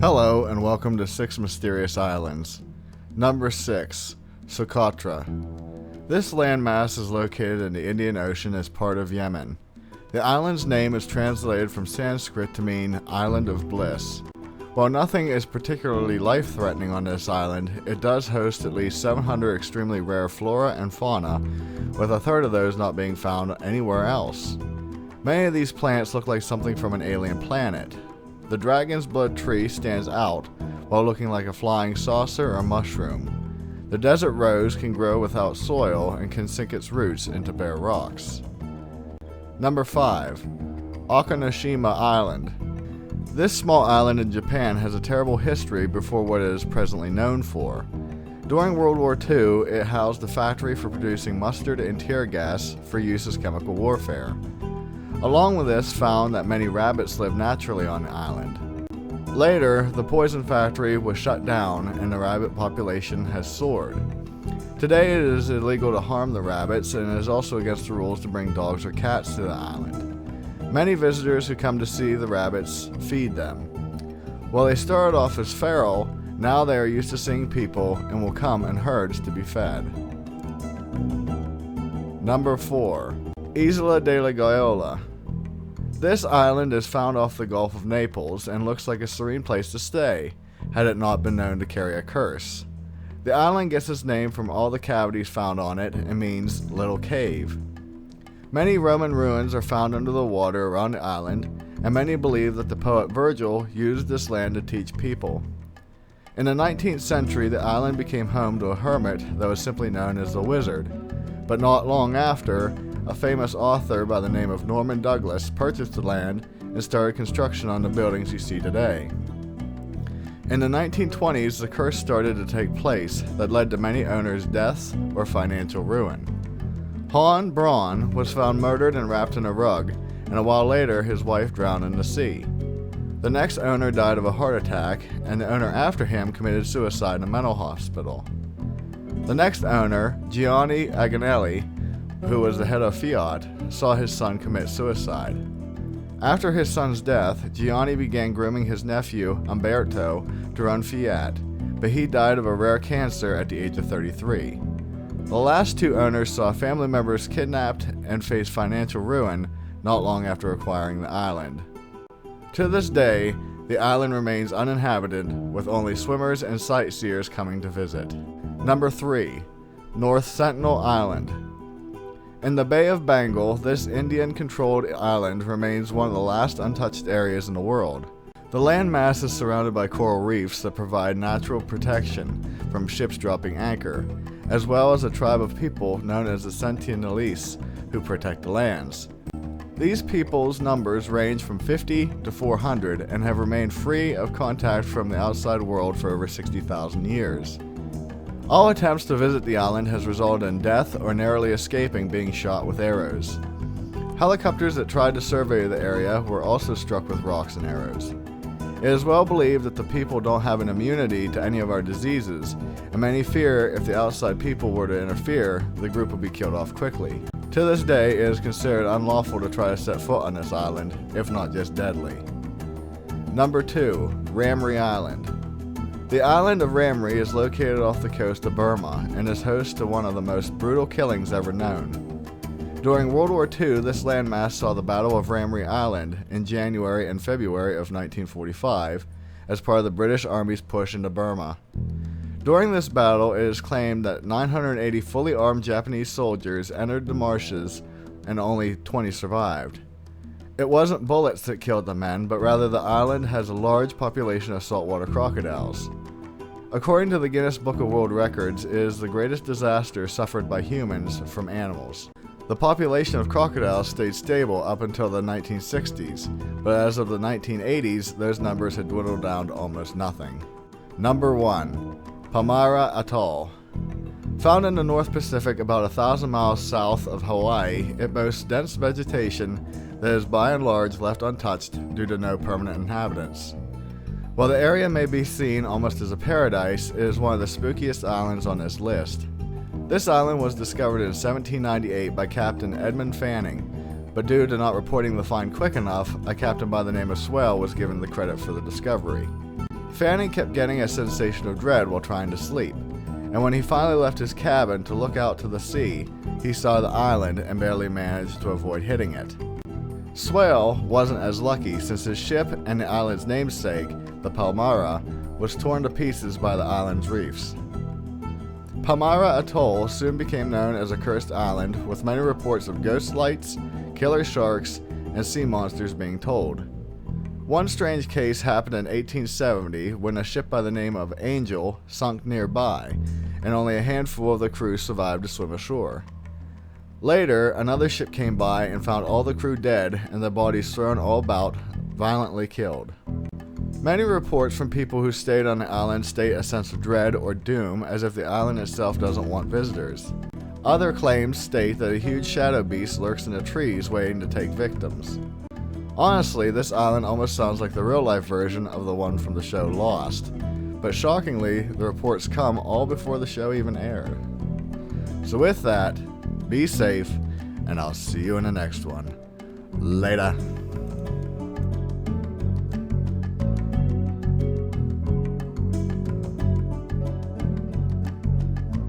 Hello and welcome to 6 Mysterious Islands. Number 6, Socotra. This landmass is located in the Indian Ocean as part of Yemen. The island's name is translated from Sanskrit to mean Island of Bliss. While nothing is particularly life-threatening on this island, it does host at least 700 extremely rare flora and fauna, with a third of those not being found anywhere else. Many of these plants look like something from an alien planet. The dragon's blood tree stands out while looking like a flying saucer or mushroom. The desert rose can grow without soil and can sink its roots into bare rocks. Number 5. Tori-shima Island. This small island in Japan has a terrible history before what it is presently known for. During World War II, it housed a factory for producing mustard and tear gas for use as chemical warfare. Along with this, found that many rabbits live naturally on the island. Later, the poison factory was shut down and the rabbit population has soared. Today it is illegal to harm the rabbits, and it is also against the rules to bring dogs or cats to the island. Many visitors who come to see the rabbits feed them. While they started off as feral, now they are used to seeing people and will come in herds to be fed. Number 4. Isla de la Gioia. This island is found off the Gulf of Naples and looks like a serene place to stay, had it not been known to carry a curse. The island gets its name from all the cavities found on it and means little cave. Many Roman ruins are found under the water around the island, and many believe that the poet Virgil used this land to teach people. In the 19th century, the island became home to a hermit that was simply known as the Wizard, but not long after, a famous author by the name of Norman Douglas purchased the land and started construction on the buildings you see today. In the 1920s, the curse started to take place that led to many owners' deaths or financial ruin. Han Braun was found murdered and wrapped in a rug, and a while later his wife drowned in the sea. The next owner died of a heart attack, and the owner after him committed suicide in a mental hospital. The next owner, Gianni Agnelli, who was the head of Fiat, saw his son commit suicide. After his son's death, Gianni began grooming his nephew, Umberto, to run Fiat, but he died of a rare cancer at the age of 33. The last two owners saw family members kidnapped and faced financial ruin not long after acquiring the island. To this day, the island remains uninhabited, with only swimmers and sightseers coming to visit. Number 3. North Sentinel Island. In the Bay of Bengal, this Indian-controlled island remains one of the last untouched areas in the world. The landmass is surrounded by coral reefs that provide natural protection from ships dropping anchor, as well as a tribe of people known as the Sentinelese who protect the lands. These people's numbers range from 50 to 400 and have remained free of contact from the outside world for over 60,000 years. All attempts to visit the island has resulted in death or narrowly escaping being shot with arrows. Helicopters that tried to survey the area were also struck with rocks and arrows. It is well believed that the people don't have an immunity to any of our diseases, and many fear if the outside people were to interfere, the group would be killed off quickly. To this day, it is considered unlawful to try to set foot on this island, if not just deadly. Number 2. Ramree Island. The island of Ramree is located off the coast of Burma and is host to one of the most brutal killings ever known. During World War II, this landmass saw the Battle of Ramree Island in January and February of 1945 as part of the British Army's push into Burma. During this battle, it is claimed that 980 fully armed Japanese soldiers entered the marshes and only 20 survived. It wasn't bullets that killed the men, but rather the island has a large population of saltwater crocodiles. According to the Guinness Book of World Records, it is the greatest disaster suffered by humans from animals. The population of crocodiles stayed stable up until the 1960s, but as of the 1980s, those numbers had dwindled down to almost nothing. Number 1. Palmyra Atoll. Found in the North Pacific about 1,000 miles south of Hawaii, it boasts dense vegetation that is by and large left untouched due to no permanent inhabitants. While the area may be seen almost as a paradise, it is one of the spookiest islands on this list. This island was discovered in 1798 by Captain Edmund Fanning, but due to not reporting the find quick enough, a captain by the name of Swell was given the credit for the discovery. Fanning kept getting a sensation of dread while trying to sleep, and when he finally left his cabin to look out to the sea, he saw the island and barely managed to avoid hitting it. Swale wasn't as lucky since his ship and the island's namesake, the Palmyra, was torn to pieces by the island's reefs. Palmyra Atoll soon became known as a cursed island, with many reports of ghost lights, killer sharks, and sea monsters being told. One strange case happened in 1870 when a ship by the name of Angel sunk nearby, and only a handful of the crew survived to swim ashore. Later, another ship came by and found all the crew dead and their bodies thrown all about, violently killed. Many reports from people who stayed on the island state a sense of dread or doom, as if the island itself doesn't want visitors. Other claims state that a huge shadow beast lurks in the trees waiting to take victims. Honestly, this island almost sounds like the real-life version of the one from the show Lost, but shockingly, the reports come all before the show even aired. So with that, be safe, and I'll see you in the next one. Later.